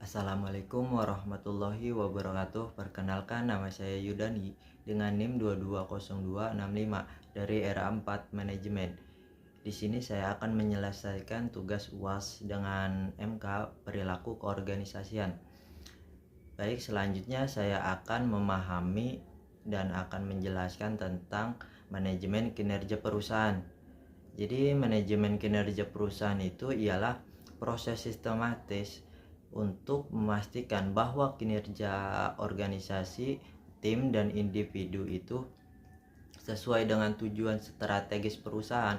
Assalamualaikum warahmatullahi wabarakatuh. Perkenalkan, nama saya Yudani dengan NIM 220265 dari era 4 Manajemen. Di sini saya akan menyelesaikan tugas UAS dengan MK Perilaku Keorganisasian. Baik, selanjutnya saya akan memahami dan akan menjelaskan tentang manajemen kinerja perusahaan. Jadi manajemen kinerja perusahaan itu ialah proses sistematis untuk memastikan bahwa kinerja organisasi, tim, dan individu itu sesuai dengan tujuan strategis perusahaan.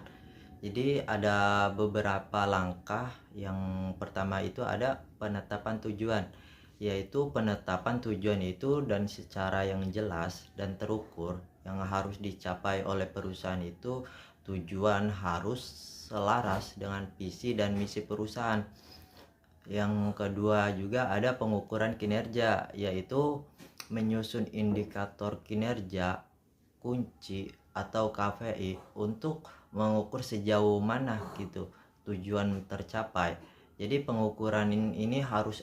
Jadi ada beberapa langkah. Yang pertama itu ada penetapan tujuan, yaitu penetapan tujuan itu dan secara yang jelas dan terukur yang harus dicapai oleh perusahaan itu. Tujuan harus selaras dengan visi dan misi perusahaan. Yang kedua juga ada pengukuran kinerja, yaitu menyusun indikator kinerja kunci atau KPI untuk mengukur sejauh mana gitu tujuan tercapai. Jadi pengukuran ini harus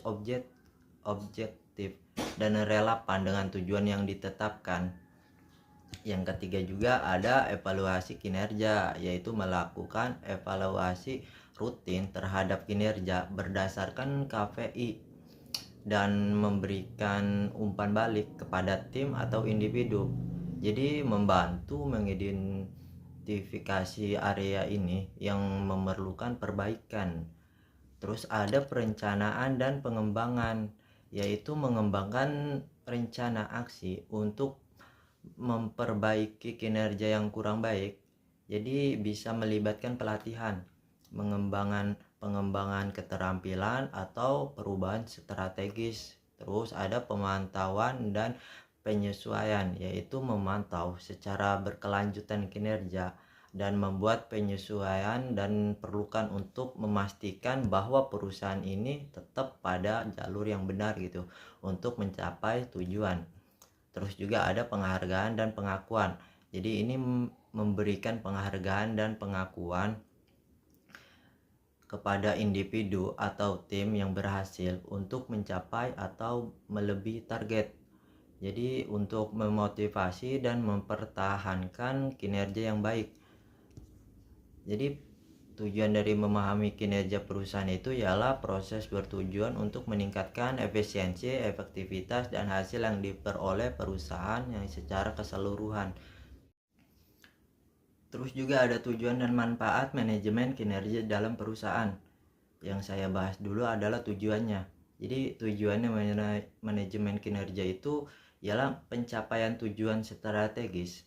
objektif dan relevan dengan tujuan yang ditetapkan. Yang ketiga juga ada evaluasi kinerja, yaitu melakukan evaluasi rutin terhadap kinerja berdasarkan KPI dan memberikan umpan balik kepada tim atau individu. Jadi membantu mengidentifikasi area ini yang memerlukan perbaikan. Terus ada perencanaan dan pengembangan, yaitu mengembangkan rencana aksi untuk memperbaiki kinerja yang kurang baik. Jadi bisa melibatkan pelatihan, pengembangan keterampilan atau perubahan strategis. Terus ada pemantauan dan penyesuaian, yaitu memantau secara berkelanjutan kinerja dan membuat penyesuaian dan perlukan untuk memastikan bahwa perusahaan ini tetap pada jalur yang benar gitu untuk mencapai tujuan. Terus juga ada penghargaan dan pengakuan. Jadi ini memberikan penghargaan dan pengakuan kepada individu atau tim yang berhasil untuk mencapai atau melebihi target. Jadi untuk memotivasi dan mempertahankan kinerja yang baik. Jadi tujuan dari memahami kinerja perusahaan itu ialah proses bertujuan untuk meningkatkan efisiensi, efektivitas, dan hasil yang diperoleh perusahaan yang secara keseluruhan. Terus juga ada tujuan dan manfaat manajemen kinerja dalam perusahaan. Yang saya bahas dulu adalah tujuannya. Jadi tujuannya manajemen kinerja itu ialah pencapaian tujuan strategis,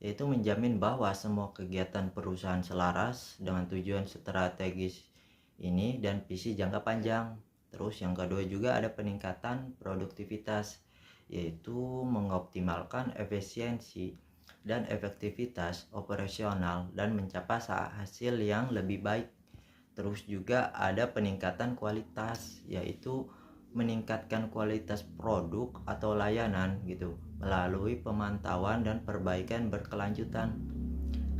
yaitu menjamin bahwa semua kegiatan perusahaan selaras dengan tujuan strategis ini dan visi jangka panjang. Terus yang kedua juga ada peningkatan produktivitas, yaitu mengoptimalkan efisiensi dan efektivitas operasional dan mencapai hasil yang lebih baik. Terus juga ada peningkatan kualitas, yaitu meningkatkan kualitas produk atau layanan gitu melalui pemantauan dan perbaikan berkelanjutan.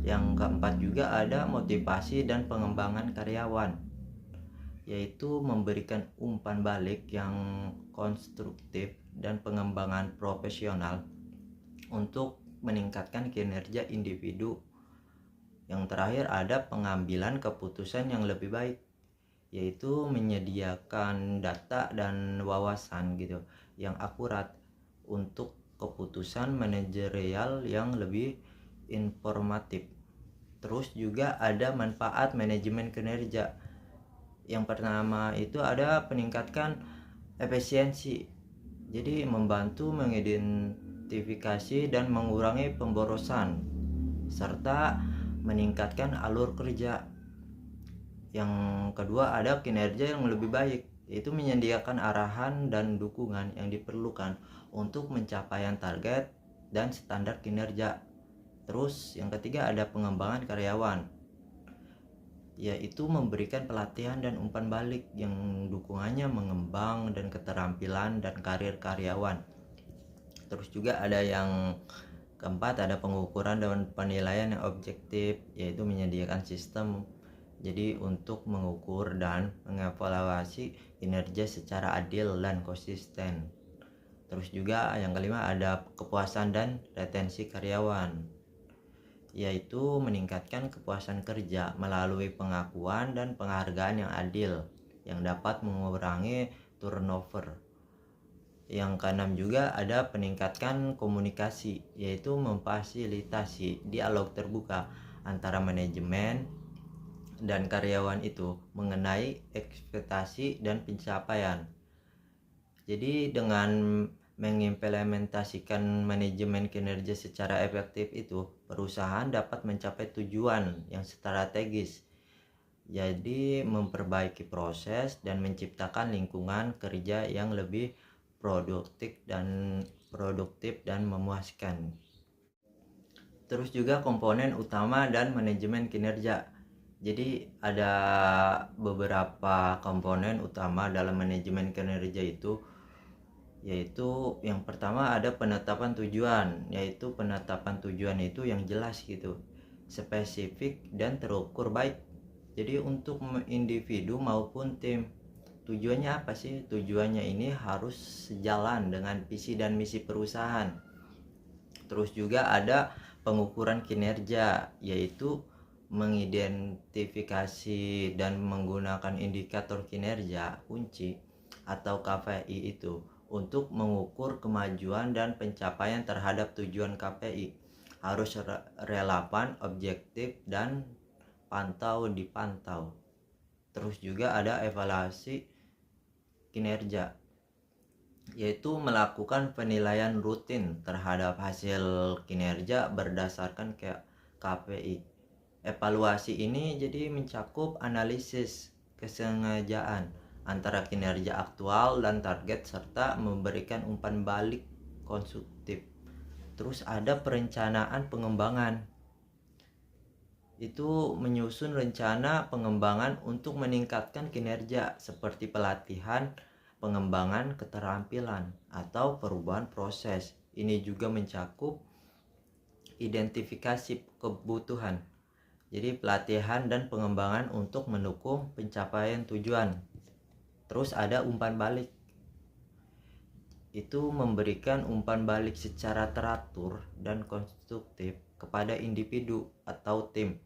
Yang keempat juga ada motivasi dan pengembangan karyawan, yaitu memberikan umpan balik yang konstruktif dan pengembangan profesional untuk meningkatkan kinerja individu. Yang terakhir ada pengambilan keputusan yang lebih baik, yaitu menyediakan data dan wawasan gitu yang akurat untuk keputusan manajerial yang lebih informatif. Terus juga ada manfaat manajemen kinerja. Yang pertama itu ada peningkatkan efisiensi, jadi membantu mengidentifikasi dan mengurangi pemborosan serta meningkatkan alur kerja. Yang kedua ada kinerja yang lebih baik, yaitu menyediakan arahan dan dukungan yang diperlukan untuk pencapaian target dan standar kinerja. Terus yang ketiga ada pengembangan karyawan, yaitu memberikan pelatihan dan umpan balik yang dukungannya mengembang dan keterampilan dan karir karyawan. Terus juga ada yang keempat ada pengukuran dan penilaian yang objektif, yaitu menyediakan sistem Jadi untuk mengukur dan mengevaluasi kinerja secara adil dan konsisten. Terus juga yang kelima ada kepuasan dan retensi karyawan, yaitu meningkatkan kepuasan kerja melalui pengakuan dan penghargaan yang adil yang dapat mengurangi turnover. Yang keenam juga ada peningkatkan komunikasi, yaitu memfasilitasi dialog terbuka antara manajemen dan karyawan itu mengenai ekspektasi dan pencapaian. Jadi dengan mengimplementasikan manajemen kinerja secara efektif itu, perusahaan dapat mencapai tujuan yang strategis. Jadi memperbaiki proses dan menciptakan lingkungan kerja yang lebih produktif dan memuaskan. Terus juga komponen utama dan manajemen kinerja. Jadi ada beberapa komponen utama dalam manajemen kinerja itu, yaitu yang pertama ada penetapan tujuan, yaitu penetapan tujuan itu yang jelas gitu, spesifik dan terukur baik. Jadi untuk individu maupun tim, tujuannya apa sih? Tujuannya ini harus sejalan dengan visi dan misi perusahaan. Terus juga ada pengukuran kinerja, yaitu mengidentifikasi dan menggunakan indikator kinerja kunci atau KPI itu untuk mengukur kemajuan dan pencapaian terhadap tujuan KPI. Harus relevan, objektif, dan dipantau. Terus juga ada evaluasi kinerja, yaitu melakukan penilaian rutin terhadap hasil kinerja berdasarkan KPI. Evaluasi ini jadi mencakup analisis kesengajaan antara kinerja aktual dan target serta memberikan umpan balik konstruktif. Terus ada perencanaan pengembangan, itu menyusun rencana pengembangan untuk meningkatkan kinerja seperti pelatihan, pengembangan keterampilan, atau perubahan proses. Ini juga mencakup identifikasi kebutuhan, jadi pelatihan dan pengembangan untuk mendukung pencapaian tujuan. Terus ada umpan balik, itu memberikan umpan balik secara teratur dan konstruktif kepada individu atau tim.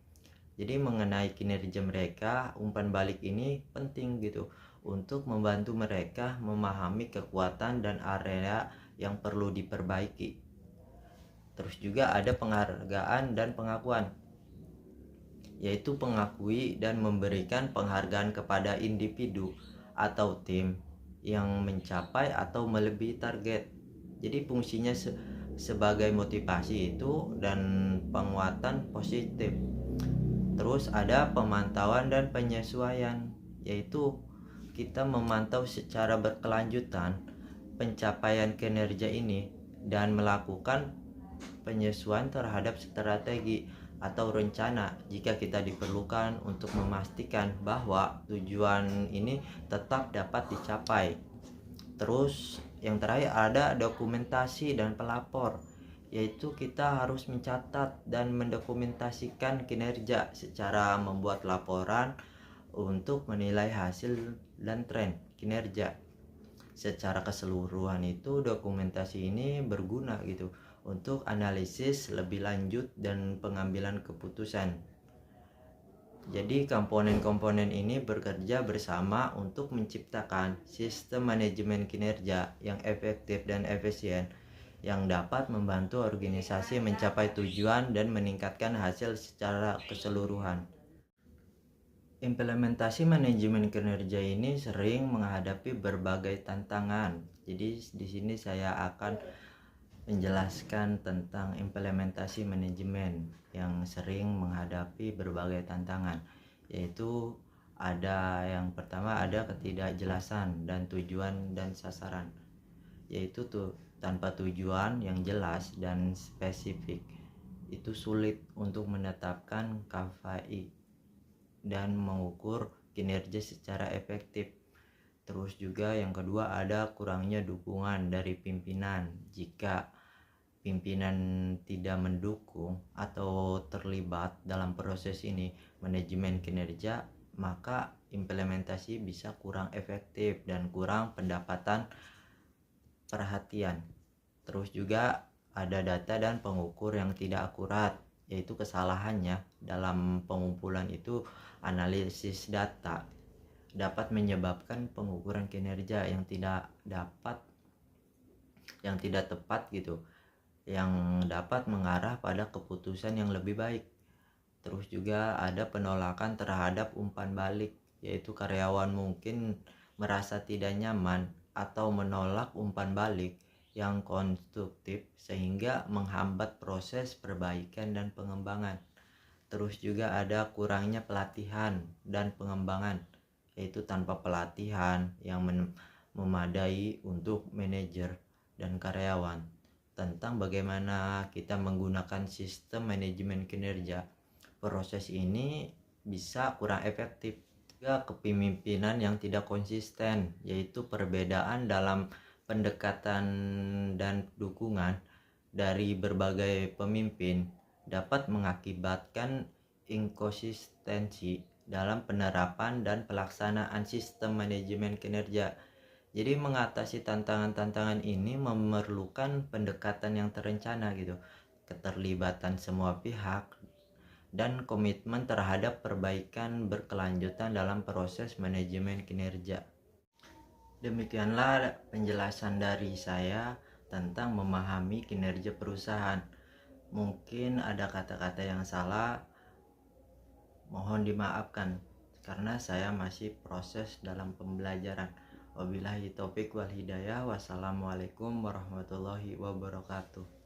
Jadi mengenai kinerja mereka, umpan balik ini penting gitu untuk membantu mereka memahami kekuatan dan area yang perlu diperbaiki. Terus juga ada penghargaan dan pengakuan, yaitu mengakui dan memberikan penghargaan kepada individu atau tim yang mencapai atau melebihi target. Jadi fungsinya sebagai motivasi itu dan penguatan positif. Terus ada pemantauan dan penyesuaian, yaitu kita memantau secara berkelanjutan pencapaian kinerja ini dan melakukan penyesuaian terhadap strategi atau rencana jika kita diperlukan untuk memastikan bahwa tujuan ini tetap dapat dicapai. Terus yang terakhir ada dokumentasi dan pelapor, yaitu kita harus mencatat dan mendokumentasikan kinerja secara membuat laporan untuk menilai hasil dan tren kinerja. Secara keseluruhan itu dokumentasi ini berguna gitu untuk analisis lebih lanjut dan pengambilan keputusan. Jadi komponen-komponen ini bekerja bersama untuk menciptakan sistem manajemen kinerja yang efektif dan efisien yang dapat membantu organisasi mencapai tujuan dan meningkatkan hasil secara keseluruhan. Implementasi manajemen kinerja ini sering menghadapi berbagai tantangan. Jadi di sini saya akan menjelaskan tentang implementasi manajemen yang sering menghadapi berbagai tantangan, yaitu ada yang pertama ada ketidakjelasan dan tujuan dan sasaran, yaitu tanpa tujuan yang jelas dan spesifik itu sulit untuk menetapkan KPI dan mengukur kinerja secara efektif. Terus juga yang kedua ada kurangnya dukungan dari pimpinan. Jika pimpinan tidak mendukung atau terlibat dalam proses ini manajemen kinerja, maka implementasi bisa kurang efektif dan kurang pendapatan perhatian. Terus juga ada data dan pengukur yang tidak akurat, yaitu kesalahannya dalam pengumpulan itu. Analisis data dapat menyebabkan pengukuran kinerja yang tidak tepat gitu, yang dapat mengarah pada keputusan yang lebih baik. Terus juga ada penolakan terhadap umpan balik, yaitu karyawan mungkin merasa tidak nyaman atau menolak umpan balik yang konstruktif sehingga menghambat proses perbaikan dan pengembangan. Terus juga ada kurangnya pelatihan dan pengembangan, yaitu tanpa pelatihan yang memadai untuk manajer dan karyawan tentang bagaimana kita menggunakan sistem manajemen kinerja, proses ini bisa kurang efektif. Juga kepemimpinan yang tidak konsisten, yaitu perbedaan dalam pendekatan dan dukungan dari berbagai pemimpin dapat mengakibatkan inkonsistensi dalam penerapan dan pelaksanaan sistem manajemen kinerja. Jadi mengatasi tantangan-tantangan ini memerlukan pendekatan yang terencana gitu, keterlibatan semua pihak, dan komitmen terhadap perbaikan berkelanjutan dalam proses manajemen kinerja. Demikianlah penjelasan dari saya tentang memahami kinerja perusahaan. Mungkin ada kata-kata yang salah, mohon dimaafkan karena saya masih proses dalam pembelajaran. Wabillahi taufik wal hidayah. Wassalamualaikum warahmatullahi wabarakatuh.